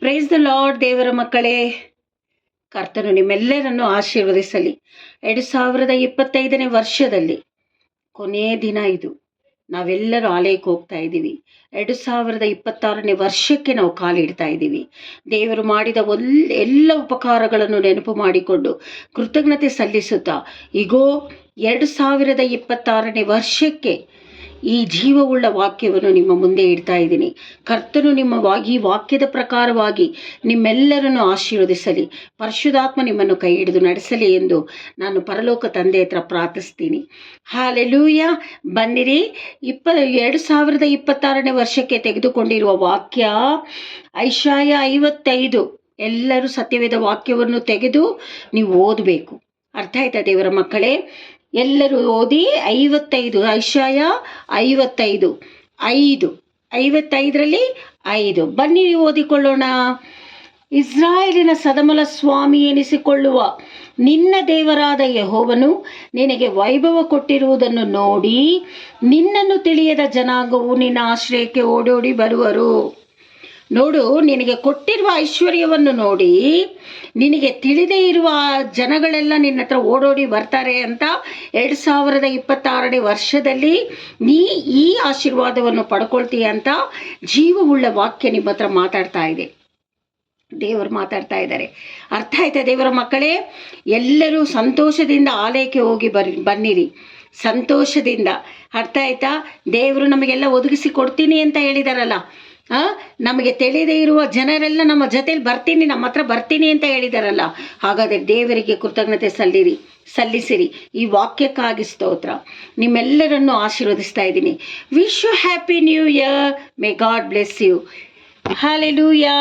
Praise the lord. ದೇವರ ಮಕ್ಕಳೇ, ಕರ್ತನು ನಿಮ್ಮೆಲ್ಲರನ್ನು ಆಶೀರ್ವದಿಸಲಿ. 2025ನೇ ವರ್ಷದಲ್ಲಿ ಕೊನೆಯ ದಿನ ಇದು. ನಾವೆಲ್ಲರೂ ಆಲಯಕ್ಕೆ ಹೋಗ್ತಾ ಇದ್ದೀವಿ. 2026ನೇ ವರ್ಷಕ್ಕೆ ನಾವು ಕಾಲಿಡ್ತಾ ಇದ್ದೀವಿ. ದೇವರು ಮಾಡಿದ ಎಲ್ಲ ಉಪಕಾರಗಳನ್ನು ನೆನಪು ಮಾಡಿಕೊಂಡು ಕೃತಜ್ಞತೆ ಸಲ್ಲಿಸುತ್ತಾ, ಈಗೋ 2026ನೇ ವರ್ಷಕ್ಕೆ ಈ ಜೀವವುಳ್ಳ ವಾಕ್ಯವನ್ನು ನಿಮ್ಮ ಮುಂದೆ ಇಡ್ತಾ ಇದ್ದೀನಿ. ಕರ್ತನು ಈ ವಾಕ್ಯದ ಪ್ರಕಾರವಾಗಿ ನಿಮ್ಮೆಲ್ಲರನ್ನು ಆಶೀರ್ವದಿಸಲಿ. ಪರಿಶುದ್ಧಾತ್ಮ ನಿಮ್ಮನ್ನು ಕೈ ಹಿಡಿದು ನಡೆಸಲಿ ಎಂದು ನಾನು ಪರಲೋಕ ತಂದೆ ಹತ್ರ ಪ್ರಾರ್ಥಿಸ್ತೀನಿ. ಹಾಲೆಲೂಯ. ಬನ್ನಿರಿ, 2026ನೇ ವರ್ಷಕ್ಕೆ ತೆಗೆದುಕೊಂಡಿರುವ ವಾಕ್ಯ ಐಶಾಯ 55. ಎಲ್ಲರೂ ಸತ್ಯವೇದ ವಾಕ್ಯವನ್ನು ತೆಗೆದು ನೀವು ಓದಬೇಕು. ಅರ್ಥ ಆಯ್ತಾ ದೇವರ ಮಕ್ಕಳೇ? ಎಲ್ಲರೂ ಓದಿ. 55, ಐಶಾಯ 55, 55ರಲ್ಲಿ 5. ಬನ್ನಿ ಓದಿಕೊಳ್ಳೋಣ. ಇಸ್ರಾಯೇಲಿನ ಸದಮಲ ಸ್ವಾಮಿ ಎನಿಸಿಕೊಳ್ಳುವ ನಿನ್ನ ದೇವರಾದ ಯೆಹೋವನು ನಿನಗೆ ವೈಭವ ಕೊಟ್ಟಿರುವುದನ್ನು ನೋಡಿ ನಿನ್ನನ್ನು ತಿಳಿಯದ ಜನಾಂಗವು ನಿನ್ನ ಆಶ್ರಯಕ್ಕೆ ಓಡೋಡಿ ಬರುವರು. ನೋಡು, ನಿನಗೆ ಕೊಟ್ಟಿರುವ ಐಶ್ವರ್ಯವನ್ನು ನೋಡಿ ನಿನಗೆ ತಿಳಿದೇ ಇರುವ ಜನಗಳೆಲ್ಲ ನಿನ್ನ ಹತ್ರ ಓಡೋಡಿ ಬರ್ತಾರೆ ಅಂತ 2026ನೇ ವರ್ಷದಲ್ಲಿ ನೀ ಈ ಆಶೀರ್ವಾದವನ್ನು ಪಡ್ಕೊಳ್ತೀಯ ಅಂತ ಜೀವವುಳ್ಳ ವಾಕ್ಯ ನಿಮ್ಮ ಹತ್ರ ಮಾತಾಡ್ತಾ ಇದೆ. ದೇವರು ಮಾತಾಡ್ತಾ ಇದ್ದಾರೆ. ಅರ್ಥ ಆಯ್ತಾ ದೇವರ ಮಕ್ಕಳೇ? ಎಲ್ಲರೂ ಸಂತೋಷದಿಂದ ಆಲಯಕ್ಕೆ ಹೋಗಿ ಬನ್ನಿರಿ, ಸಂತೋಷದಿಂದ. ಅರ್ಥ ಆಯ್ತಾ? ದೇವರು ನಮಗೆಲ್ಲ ಒದಗಿಸಿ ಕೊಡ್ತೀನಿ ಅಂತ ಹೇಳಿದಾರಲ್ಲ. ನಮಗೆ ತಿಳಿದೇ ಇರುವ ಜನರೆಲ್ಲ ನಮ್ಮ ಜೊತೆಲಿ ನಮ್ಮ ಹತ್ರ ಬರ್ತೀನಿ ಅಂತ ಹೇಳಿದಾರಲ್ಲ. ಹಾಗಾದರೆ ದೇವರಿಗೆ ಕೃತಜ್ಞತೆ ಸಲ್ಲಿಸಿರಿ. ಈ ವಾಕ್ಯಕ್ಕಾಗಿ ಸ್ತೋತ್ರ. ನಿಮ್ಮೆಲ್ಲರನ್ನು ಆಶೀರ್ವದಿಸ್ತಾ ಇದ್ದೀನಿ. Wish you happy new year. May God bless you. Hallelujah.